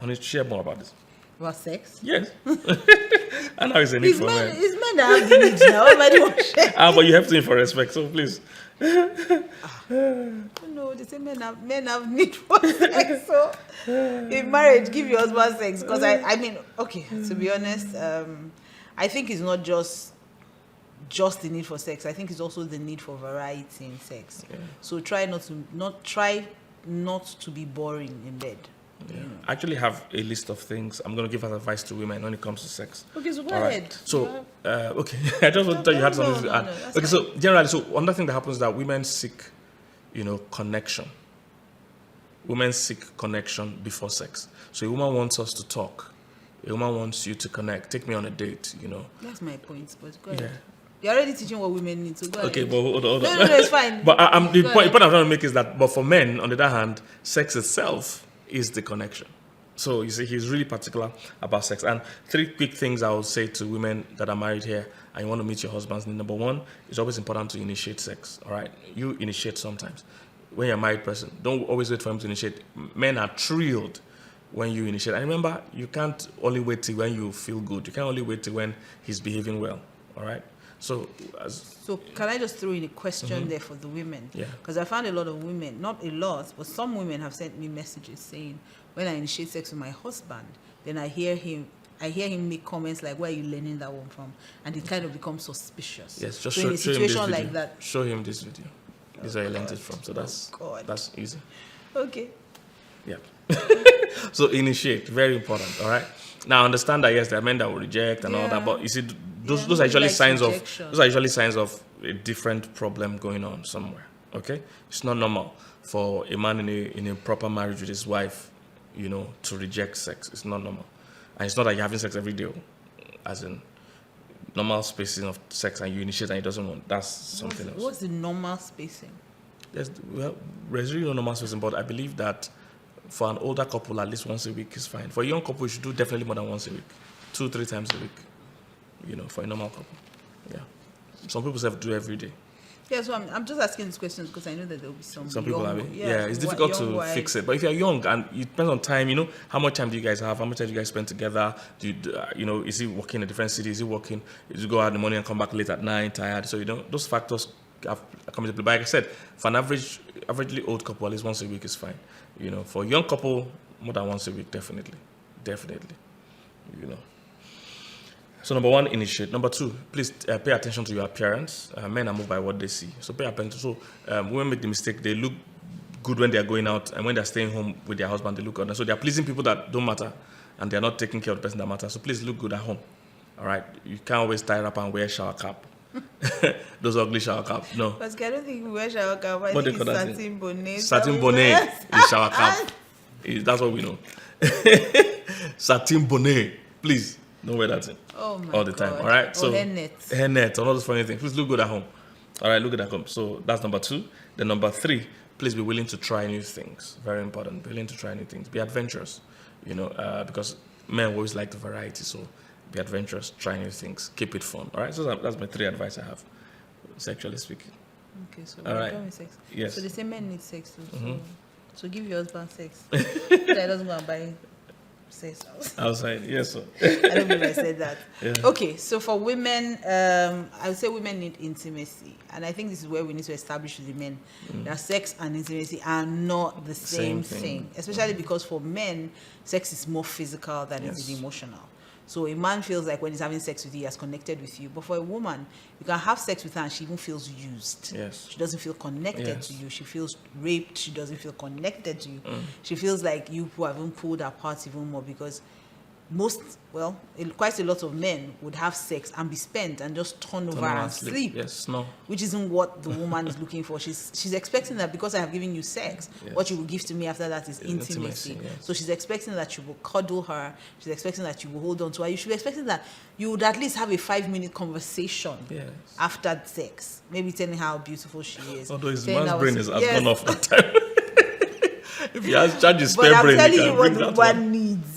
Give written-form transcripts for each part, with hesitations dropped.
I need to share more about this. About sex? Yes. I know it's a need for men. It's men that have the need now. Everybody wants share. But you have to for respect, so please. No, they say men have need for sex. So in marriage, give your husband sex. Because I mean, okay, to be honest, I think it's not just the need for sex. I think it's also the need for variety in sex. Yeah. So try not to be boring in bed. Yeah. I actually have a list of things I'm going to give as advice to women when it comes to sex. Okay, so go ahead. So, okay, I just want to tell you had something to add. Okay, so generally, another thing that happens is that women seek, connection. Women seek connection before sex. So a woman wants us to talk. A woman wants you to connect. Take me on a date, That's my point, but go ahead. Yeah. You're already teaching what women need, so go ahead. Okay, but hold on. No, it's fine. But the point I'm trying to make is that, but for men, on the other hand, sex itself is the connection. So you see, he's really particular about sex. And 3 quick things I would say to women that are married here and you want to meet your husbands. Number 1, it's always important to initiate sex. All right, you initiate sometimes. When you're a married person, don't always wait for him to initiate. Men are thrilled when you initiate. And remember, you can't only wait till when you feel good. You can't only wait till when he's behaving well. All right. So can I just throw in a question there for the women? Yeah. Because I found a lot of women, not a lot, but some women have sent me messages saying, when I initiate sex with my husband, then I hear him make comments like, where are you learning that one from? And it kind of becomes suspicious. Yes, just so show in a situation him this like that. Show him this video. This is where I learned it from. So that's easy. Okay. Yeah. So initiate, very important. All right. Now understand that yes, there are men that will reject and all that, but you see, those are usually signs of a different problem going on somewhere. Okay, it's not normal for a man in a proper marriage with his wife, to reject sex. It's not normal, and it's not like you're having sex every day, as in normal spacing of sex, and you initiate and he doesn't want. That's something else. What's the normal spacing? There's really no normal spacing, but I believe that for an older couple, at least once a week is fine. For a young couple, you should do definitely more than once a week, 2-3 times a week. For a normal couple. Yeah. Some people have to do every day. Yeah, so I'm just asking these questions because I know that there will be some people have it. Yeah, it's difficult to fix it. But if you're young and it depends on time, how much time do you guys have? How much time do you guys spend together? Do you, is he working in a different city? Is he working? Is he go out in the morning and come back late at night, tired? So, those factors have come into play. But like I said, for an averagely old couple, at least once a week is fine. For a young couple, more than once a week, definitely. So number 1, initiate. Number 2, please pay attention to your appearance. Men are moved by what they see. So pay attention. So women make the mistake. They look good when they are going out, and when they're staying home with their husband, they look good. So they're pleasing people that don't matter, and they're not taking care of the person that matters. So please look good at home. All right? You can't always tie up and wear shower cap. Those ugly shower cap. No. But I don't think we wear shower cap. I think it's satin bonnet. Satin bonnet is shower cap. That's what we know. Satin bonnet. Please, don't wear that thing all the time. All right? So hair net, all those funny things. Please look good at home. All right, look good at home. So that's number 2. Then number 3, please be willing to try new things. Very important. Be willing to try new things. Be adventurous. Because men always like the variety. So be adventurous, try new things, keep it fun. All right, so that's my 3 advice I have, sexually speaking. Okay, so we're done with sex. Yes. So they say men need sex too. So give your husband sex. That doesn't go and buy sex outside. Yes, sir. I don't believe I said that. Yeah. Okay, so for women, I would say women need intimacy, and I think this is where we need to establish with the men that sex and intimacy are not the same thing. Especially because for men, sex is more physical than it is emotional. So a man feels like when he's having sex with you, he has connected with you. But for a woman, you can have sex with her and she even feels used. Yes. She doesn't feel connected to you. She feels raped. She doesn't feel connected to you. She feels like you have even pulled apart even more because quite a lot of men would have sex and be spent and just turn over and sleep. Yes, no. Which isn't what the woman is looking for. She's expecting that because I have given you sex, what you will give to me after that is intimacy. Yes. So she's expecting that you will cuddle her. She's expecting that you will hold on to her. You should be expecting that you would at least have a 5-minute conversation after sex. Maybe telling her how beautiful she is. Although his man's brain has gone off that time. If he has charged his spare brain, I'm telling you what the woman needs.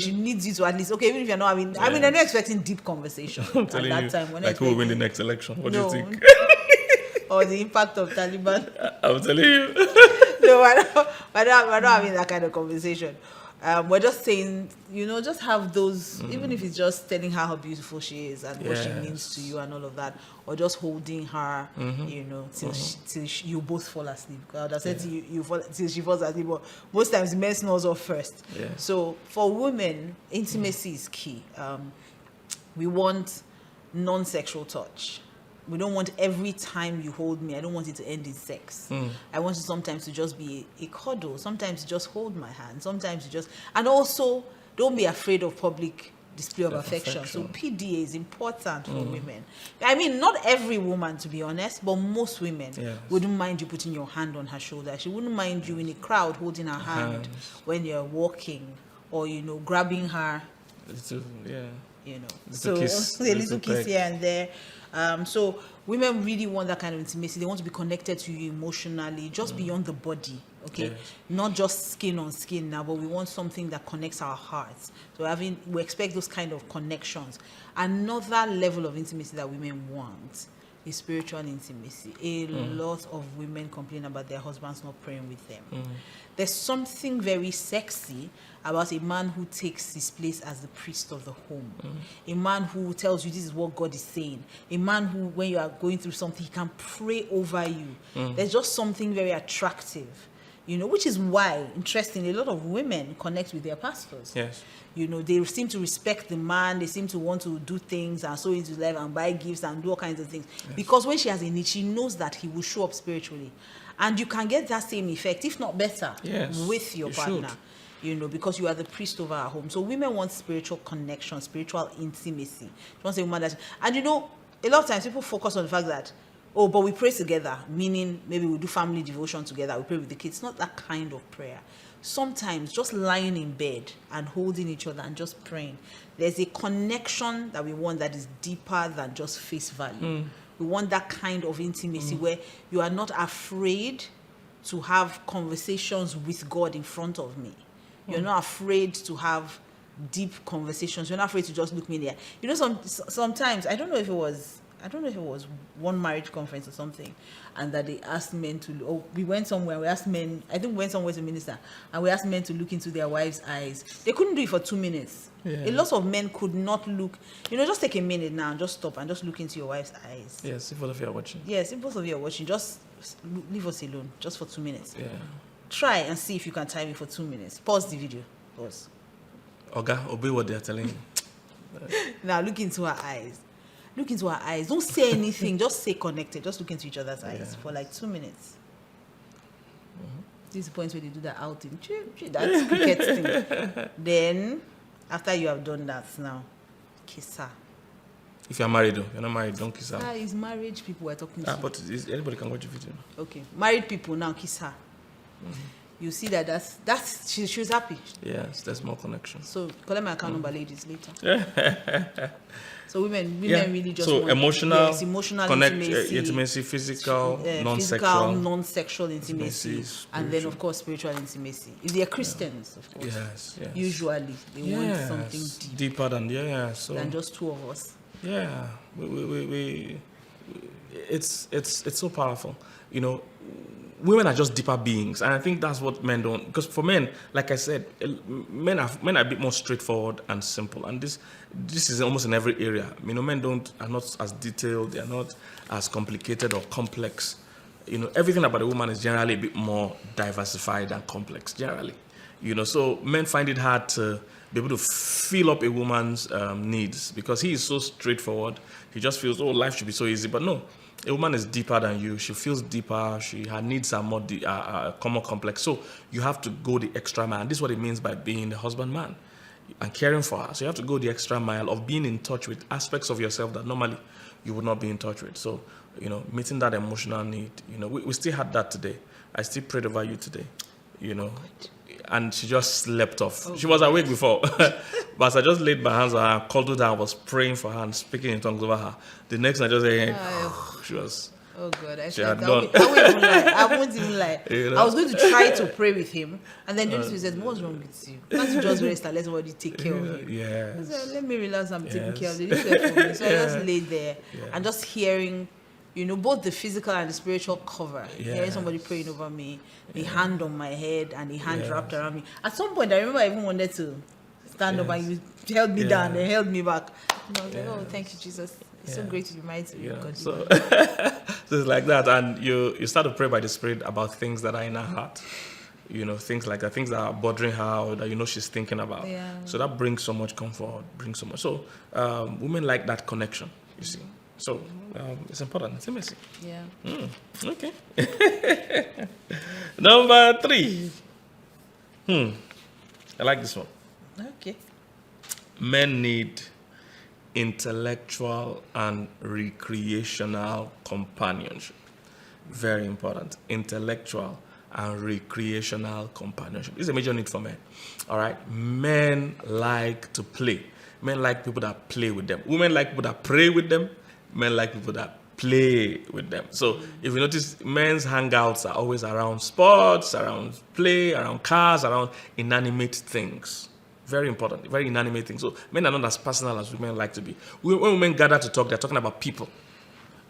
She needs you to at least, even if you're not having, they're not expecting deep conversation at that time. Like who will win the next election? What do you think? Or the impact of Taliban. I'm telling you. No, we're not having that kind of conversation. we're just saying, just have those, even if it's just telling her how beautiful she is and what she means to you and all of that, or just holding her, till you both fall asleep. Because I would have said to you fall till she falls asleep, but most times the man snores off first. Yeah. So for women, intimacy is key. We want non-sexual touch. We don't want every time you hold me, I don't want it to end in sex. I want it sometimes to just be a cuddle. Sometimes you just hold my hand. Sometimes you just... And also, don't be afraid of public display of affection. So PDA is important for women. I mean, not every woman, to be honest, but most women wouldn't mind you putting your hand on her shoulder. She wouldn't mind you in a crowd holding her hand when you're walking, or, grabbing her. Little Kiss, a little kiss here and there. So women really want that kind of intimacy. They want to be connected to you emotionally, just beyond the body, okay? Yes. Not just skin on skin now, but we want something that connects our hearts. So we expect those kind of connections. Another level of intimacy that women want is spiritual intimacy. A lot of women complain about their husbands not praying with them. There's something very sexy about a man who takes his place as the priest of the home. A man who tells you this is what God is saying. A man who, when you are going through something, he can pray over you. There's just something very attractive, which is why, interestingly, a lot of women connect with their pastors. Yes. They seem to respect the man. They seem to want to do things and sow into life and buy gifts and do all kinds of things. Yes. Because when she has a need, she knows that he will show up spiritually. And you can get that same effect, if not better, with your partner. Because you are the priest over our home. So women want spiritual connection, spiritual intimacy. She wants a woman that... And a lot of times people focus on the fact that, but we pray together, meaning maybe we do family devotion together, we pray with the kids. It's not that kind of prayer. Sometimes just lying in bed and holding each other and just praying. There's a connection that we want that is deeper than just face value. We want that kind of intimacy where you are not afraid to have conversations with God in front of me. You're not afraid to have deep conversations. You're not afraid to just look me in the eye. Sometimes, I don't know if it was one marriage conference or something, and that they asked men to, we went somewhere, we asked men, I think we went somewhere to minister, and we asked men to look into their wives' eyes. They couldn't do it for 2 minutes. A lot of men could not look, just take a minute now and just stop and just look into your wife's eyes. Yes, if both of you are watching. Yes, if both of you are watching, just leave us alone, just for 2 minutes. Yeah. Try and see if you can time it for 2 minutes. Pause the video. Pause. Oga, obey what they're telling you. Now look into her eyes. Look into her eyes. Don't say anything. Just stay connected. Just look into each other's eyes for like 2 minutes. This is the point where they do that outing. That's cricket thing. Then, after you have done that, now kiss her. If you're married, though, you're not married, don't kiss her. It's marriage people we're talking to. But anybody can watch the video. Okay, married people now kiss her. You see that's she was happy. Yes, there's more connection. So collect my account number, ladies, later. So women really just want emotional intimacy, physical, non-sexual intimacy, and then of course spiritual intimacy. If they are Christians, of course, yes. Usually they want something deeper than than just two of us. Yeah, we it's so powerful. Women are just deeper beings, and I think that's what men don't. Because for men, like I said, men are a bit more straightforward and simple, and this is almost in every area. Men are not as detailed, they are not as complicated or complex. Everything about a woman is generally a bit more diversified and complex. Generally, so men find it hard to be able to fill up a woman's needs because he is so straightforward. He just feels, life should be so easy, but no. A woman is deeper than you. She feels deeper. Her needs are more more complex. So you have to go the extra mile. And this is what it means by being the husband man and caring for her. So you have to go the extra mile of being in touch with aspects of yourself that normally you would not be in touch with. So, meeting that emotional need. We still had that today. I still prayed over you today. And she just slept off. She was awake before. But as I just laid my hands on her, called her down, was praying for her and speaking in tongues over her. The next night, she was... Oh God, I won't even lie. I was going to try to pray with him, and then James said, "What's wrong with you? Can't you just rest and let somebody take care of you?" I said, "Let me relax. I'm taking care of it." So I just laid there and just hearing both the physical and the spiritual cover. Hearing somebody praying over me, the hand on my head and the hand wrapped around me. At some point, I remember I even wanted to stand up and you held me down and held me back. And I was like, oh, thank you, Jesus. It's so great to be married to you. God. So, so it's like that. And you start to pray by the Spirit about things that are in her heart. Things like that, things that are bothering her or that she's thinking about. Yeah. So that brings so much comfort, brings so much. So women like that connection, you see. So it's important. It's intimacy. Yeah. Okay. Number 3. I like this one. Okay. Men need intellectual and recreational companionship. Very important. Intellectual and recreational companionship. This is a major need for men. All right. Men like to play. Men like people that play with them. Women like people that pray with them. Men like people that play with them. So if you notice, men's hangouts are always around sports, around play, around cars, around inanimate things. Very important, very inanimate things. So men are not as personal as women like to be. When women gather to talk, they're talking about people.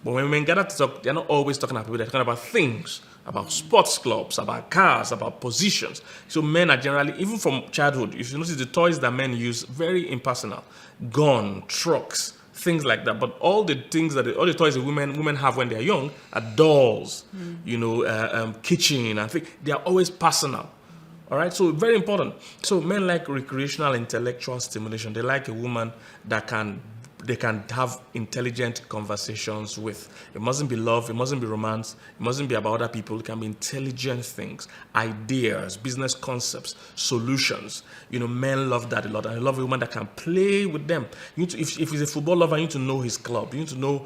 But when women gather to talk, they're not always talking about people, they're talking about things, about sports clubs, about cars, about positions. So men are generally, even from childhood, if you notice the toys that men use, very impersonal. Gun, trucks, things like that. But all the toys that women have when they're young are dolls, kitchen and things. They are always personal. All right, so very important. So men like recreational intellectual stimulation. They like a woman that they can have intelligent conversations with. It mustn't be love, it mustn't be romance, it mustn't be about other people. It can be intelligent things, ideas, business concepts, solutions. Men love that a lot. And I love a woman that can play with them. You need to, if he's a football lover, you need to know his club. You need to know,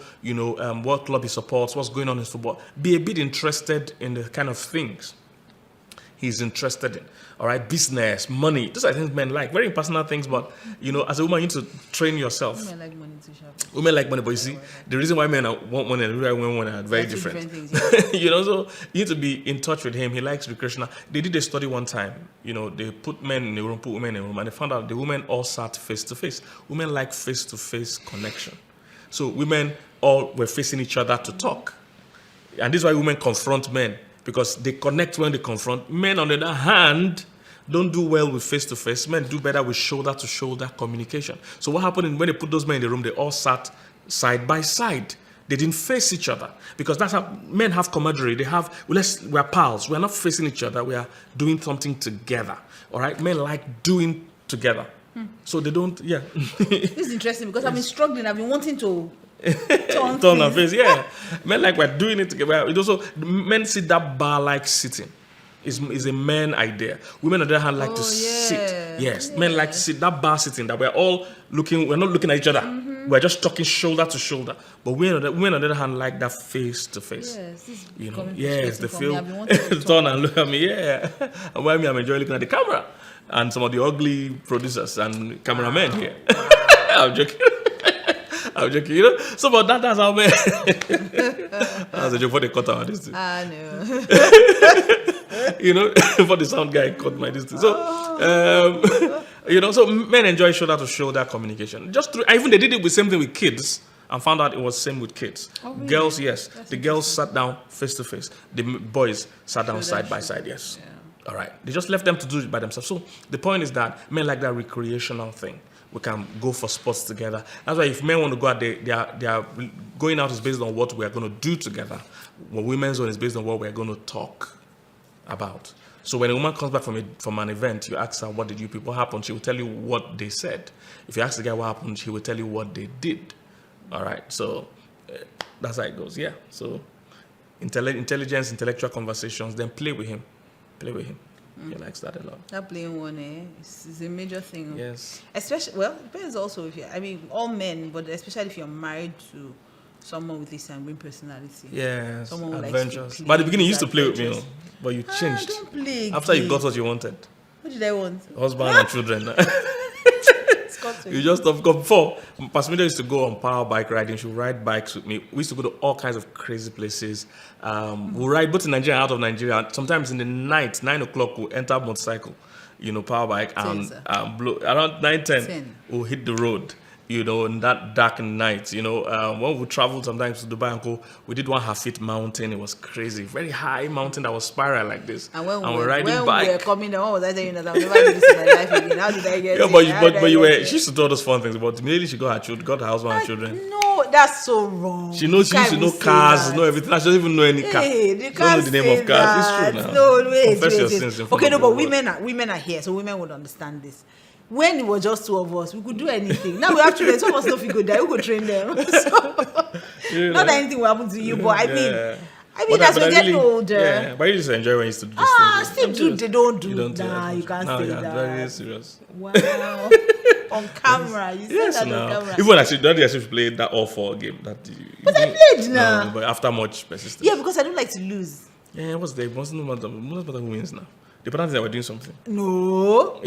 what club he supports, what's going on in his football. Be a bit interested in the kind of things he's interested in. All right, business, money. Those are things men like. Very personal things, but as a woman, you need to train yourself. Women like money too, sharp. Women like money, but you see, the reason why men want money and the reason why women want it are very different. Things, yeah. So you need to be in touch with him. He likes recreational. They did a study one time. They put men in a room, put women in a room, and they found out the women all sat face to face. Women like face to face connection. So women all were facing each other to talk, and this is why women confront men. Because they connect when they confront. Men, on the other hand, don't do well with face-to-face. Men do better with shoulder-to-shoulder communication. So what happened when they put those men in the room, they all sat side by side. They didn't face each other. Because that's how men have camaraderie. We're pals. We're not facing each other. We are doing something together. All right? Men like doing together. So they don't, This is interesting because I've been struggling. I've been wanting to turn and face, Men like we're doing it together. It also, men see that bar-like sitting. Is a man idea. Women on the other hand like to sit. Yes, men like to sit that bar sitting that we're all looking. We're not looking at each other. We're just talking shoulder to shoulder. But women on the other hand like that face to face. Yes, they feel turn and look at me. And while me, I'm enjoying looking at the camera and some of the ugly producers and cameramen here. I'm joking. So, but that's how men. That's a joke for the cut out this thing. I know. For the sound guy cut my this thing. So, so men enjoy shoulder to shoulder communication. Even they did it with same thing with kids and found out it was same with kids. Oh, really? Girls, yes. The girls sat down face to face. The boys sat down side by side, yes. All right. They just left them to do it by themselves. So the point is that men like that recreational thing. We can go for sports together. That's why if men want to go out, they are going out is based on what we are going to do together. What women's zone is based on what we are going to talk about. So when a woman comes back from an event, you ask her, what did you people happen? She will tell you what they said. If you ask the guy what happened, he will tell you what they did. All right. So that's how it goes. Yeah. So intelligence, intellectual conversations, then play with him. He likes that a lot. That playing one, is a major thing. Yes. Especially, it depends also all men, but especially if you're married to someone with a sanguine personality. Yes. Someone who adventures. But at the beginning, you used to play with me, but you changed. Don't play. After you got what you wanted. What did I want? Husband and children. You just stopped. Before, Pasmida used to go on power bike riding. She would ride bikes with me. We used to go to all kinds of crazy places. We'll ride both in Nigeria and out of Nigeria. Sometimes in the night, 9 o'clock, we'll enter motorcycle, power bike, and around 9:10, we'll hit the road. you know, in that dark night, you know, when we traveled sometimes to Dubai and go, we did one half-feet mountain. It was crazy, very high mountain that was spiral like this. And when we're riding when bike. we were coming down, what was I saying that I'll never do this in my life again? How did I get Yeah, it? but you were. She used to do all those fun things, but immediately she got her children, got her husband and children. No, that's so wrong. She knows. She used to know cars, know everything. She doesn't even know any car. Hey, She don't know the name of cars. It's true now. No, wait. Confess your sins in front Okay, of no, the but Lord. women are here, so women would understand this. When it was just two of us, we could do anything. Now we have children, some of us know if we go there, we could train them. So, not that anything will happen to you, but I mean, as we get older. Yeah, but you just enjoy when you used to do these things. Still do. They don't do. You don't do Nah, that you much. can't Now say you're that. very serious. Wow. On camera, you said that on camera. Even actually, the other day I played that all-4 game. But I played now. No, but after much persistence. Yeah, because I don't like to lose. Yeah, what's the most matter who wins now? The important thing that we're doing something. No.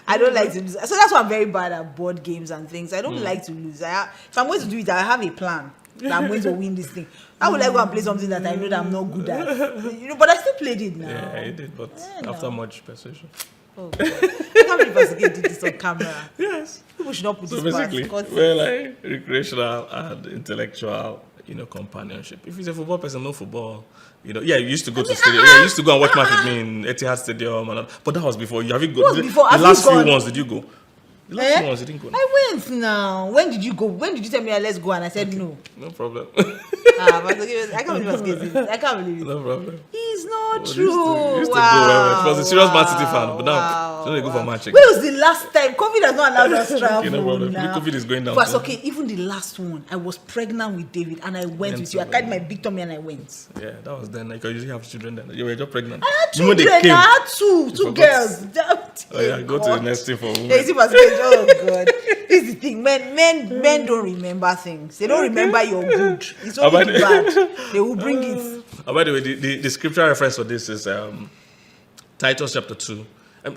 I don't like to lose. So that's why I'm very bad at board games and things. I don't like to lose. If I'm going to do it, I have a plan that I'm going to win this thing. I would like go and play something that I know that I'm not good at. You know, but I still played it now. Yeah, I did, but after much persuasion. Oh, God. I can't believe us again did this on camera. Yes. People should not put So this basically, past. we're like recreational and intellectual, you know, companionship. If he's a football person, no football. You know, yeah, you used to go to stadium. Yeah, you used to go and watch match with me in Etihad Stadium, and all, but that was before. Have you go? The last few ones, did you go? The last few ones, you didn't go. I went now. When did you go? When did you tell me let's go? And I said no. No problem. But I can't believe it. I can't believe it. No problem. It's not Well, true. you used to go. She was a serious Man City fan, but now she don't go for match again. When was the last time? COVID has not allowed us to travel. Okay, no problem. Now. COVID is going down. But okay, even the last one, I was pregnant with David and I went with you. I carried my big tummy and I went. Yeah, that was then. Like, I usually have children then. You were just pregnant. I had When they children. came, I had two girls. Oh yeah, go to the next thing for women. Yeah, oh God. This is the thing. Men don't remember things. They don't remember your good. It's only the bad. They will bring it. By the way, the scripture reference for this is Titus chapter 2,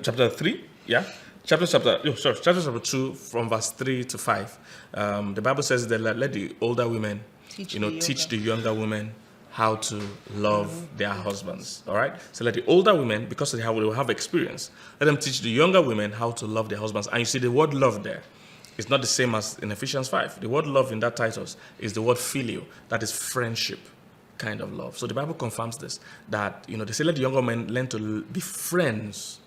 chapter 3. Yeah, chapter 2 from verse 3 to 5. The Bible says that let the older women, teach the younger women how to love their husbands. All right. So let the older women, because they will have experience, let them teach the younger women how to love their husbands. And you see the word love there. It's not the same as in Ephesians 5. The word love in that Titus is the word phileo. That is friendship kind of love. So the Bible confirms this, that, they say let the younger men learn to be friends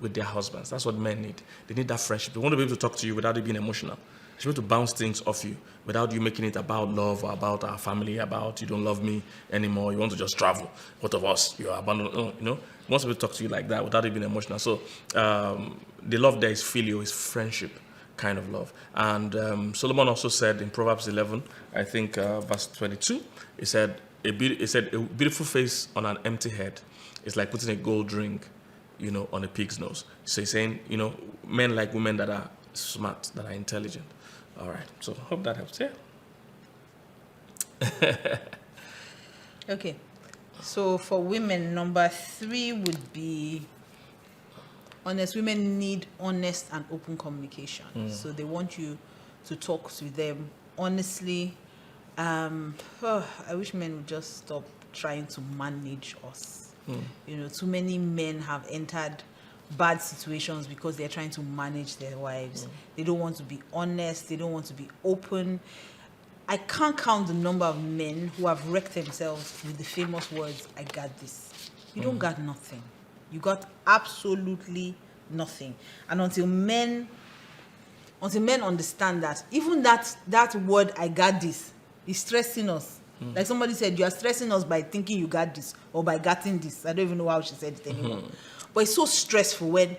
with their husbands. That's what men need. They need that friendship. They want to be able to talk to you without it being emotional. They should be able to bounce things off you without you making it about love or about our family, about you don't love me anymore, you want to just travel. What of us? You are abandoned. No, He wants to be able to talk to you like that without it being emotional. So the love there is filial, is friendship kind of love. And Solomon also said in Proverbs 11, I think verse 22, he said a beautiful face on an empty head is like putting a gold ring, on a pig's nose. So he's saying, men like women that are smart, that are intelligent. All right. So hope that helps. Yeah. Okay. So for women, number 3 would be honest. Women need honest and open communication. So they want you to talk to them honestly. I wish men would just stop trying to manage us. Too many men have entered bad situations because they're trying to manage their wives. They don't want to be honest. They don't want to be open. I can't count the number of men who have wrecked themselves with the famous words, I got this. You don't got nothing. You got absolutely nothing. And until men understand that, even that word, I got this, is stressing us. Like somebody said, you are stressing us by thinking you got this or by getting this. I don't even know how she said it anymore. But it's so stressful when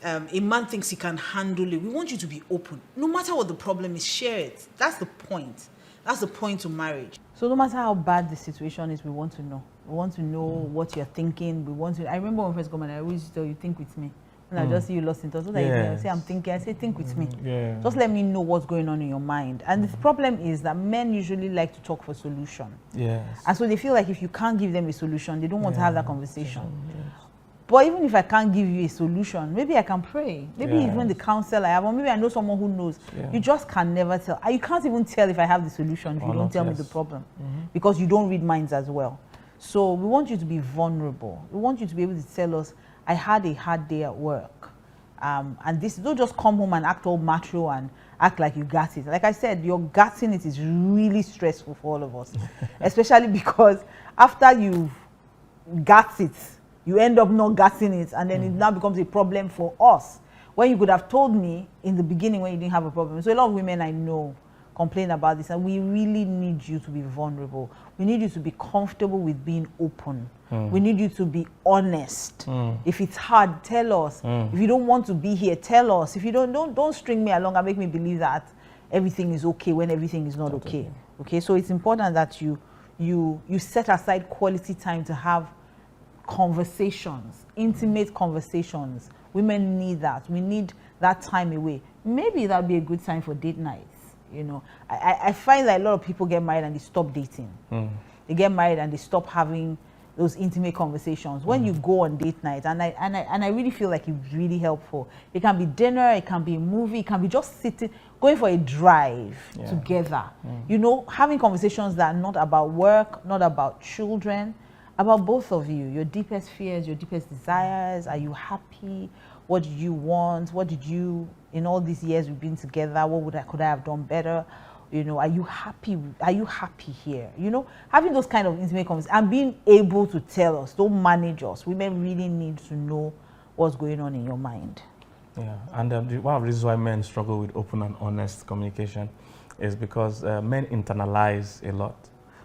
a man thinks he can handle it. We want you to be open. No matter what the problem is, share it. That's the point. That's the point to marriage. So no matter how bad the situation is, we want to know. We want to know what you're thinking. I remember when we first got married, I always tell you, think with me. And I just see you lost in thoughts. So I say, I'm thinking. I say, think with me. Yeah. Just let me know what's going on in your mind. And the problem is that men usually like to talk for solution. Yes. And so they feel like if you can't give them a solution, they don't want to have that conversation. Yes. But even if I can't give you a solution, maybe I can pray. Maybe even the counsel I have, or maybe I know someone who knows. Yeah. You just can never tell. You can't even tell if I have the solution if you don't tell me the problem. Because you don't read minds as well. So we want you to be vulnerable. We want you to be able to tell us, I had a hard day at work. And this, don't just come home and act all macho and act like you got it. Like I said, your getting it is really stressful for all of us, especially because after you've got it, you end up not getting it, and then it now becomes a problem for us. When you could have told me in the beginning when you didn't have a problem. So a lot of women I know complain about this, and we really need you to be vulnerable. We need you to be comfortable with being open. We need you to be honest. If it's hard, tell us. If you don't want to be here, tell us. If you don't string me along and make me believe that everything is okay when everything is not okay. Okay, so it's important that you set aside quality time to have conversations, intimate conversations. Women need that. We need that time away. Maybe that'd be a good time for date nights. You know, I find that a lot of people get married and they stop dating. They get married and they stop having those intimate conversations. When you go on date night, and I really feel like it's really helpful. It can be dinner, it can be a movie, it can be just sitting, going for a drive together. You know, having conversations that are not about work, not about children, about both of you, your deepest fears, your deepest desires. Are you happy? What do you want? What did you, in all these years we've been together, could I have done better? You know, are you happy? Are you happy here? You know, having those kind of intimate conversations and being able to tell us, don't manage us. Women really need to know what's going on in your mind. Yeah, and one of the reasons why men struggle with open and honest communication is because men internalize a lot.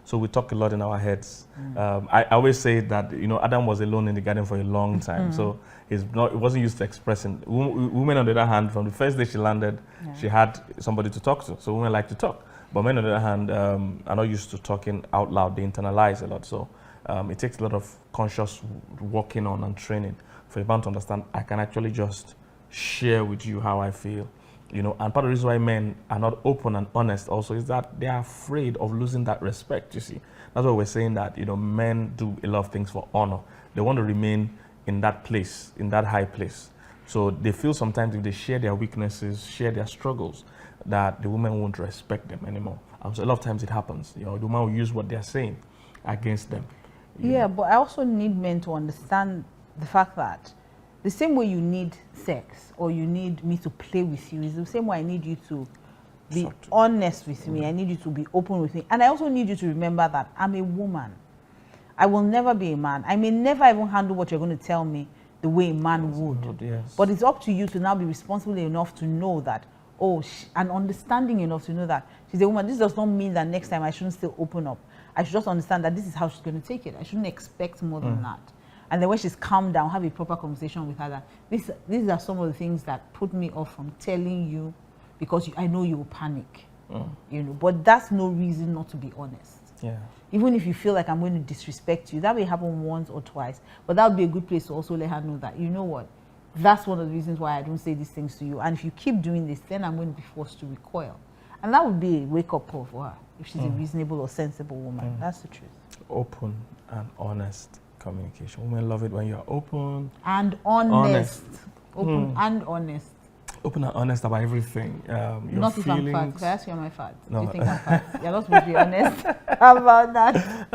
So we talk a lot in our heads. I always say that, you know, Adam was alone in the garden for a long time. So he wasn't used to expressing. Women, on the other hand, from the first day she landed, she had somebody to talk to. So women like to talk. But men, on the other hand, are not used to talking out loud. They internalize a lot. So it takes a lot of conscious working on and training for a man to understand, I can actually just share with you how I feel. You know, and part of the reason why men are not open and honest also is that they are afraid of losing that respect, you see. That's why we're saying that, you know, men do a lot of things for honor. They want to remain in that place, in that high place. So they feel sometimes if they share their weaknesses, share their struggles, that the woman won't respect them anymore. So a lot of times it happens. You know, the woman will use what they're saying against them. Yeah, but I also need men to understand the fact that the same way you need sex or you need me to play with you is the same way I need you to be honest with me. I need you to be open with me. And I also need you to remember that I'm a woman. I will never be a man. I may never even handle what you're going to tell me the way a man would. Yes. But it's up to you to now be responsible enough to know that, and understanding enough to know that she's a woman. This does not mean that next time I shouldn't still open up. I should just understand that this is how she's going to take it. I shouldn't expect more than that. And then when she's calmed down, have a proper conversation with her that these are some of the things that put me off from telling you because I know you will panic. You know, but that's no reason not to be honest. Yeah. Even if you feel like I'm going to disrespect you, that may happen once or twice, but that would be a good place to also let her know that, you know what, that's one of the reasons why I don't say these things to you. And if you keep doing this, then I'm going to be forced to recoil. And that would be a wake-up call for her if she's a reasonable or sensible woman. That's the truth. Open and honest communication. Women love it when you're open and honest. Open and honest. Open and honest about everything. Your not feelings. If I'm fat. If I ask you, am I fat? No. Do you think I'm fat? You're not supposed to be honest about that.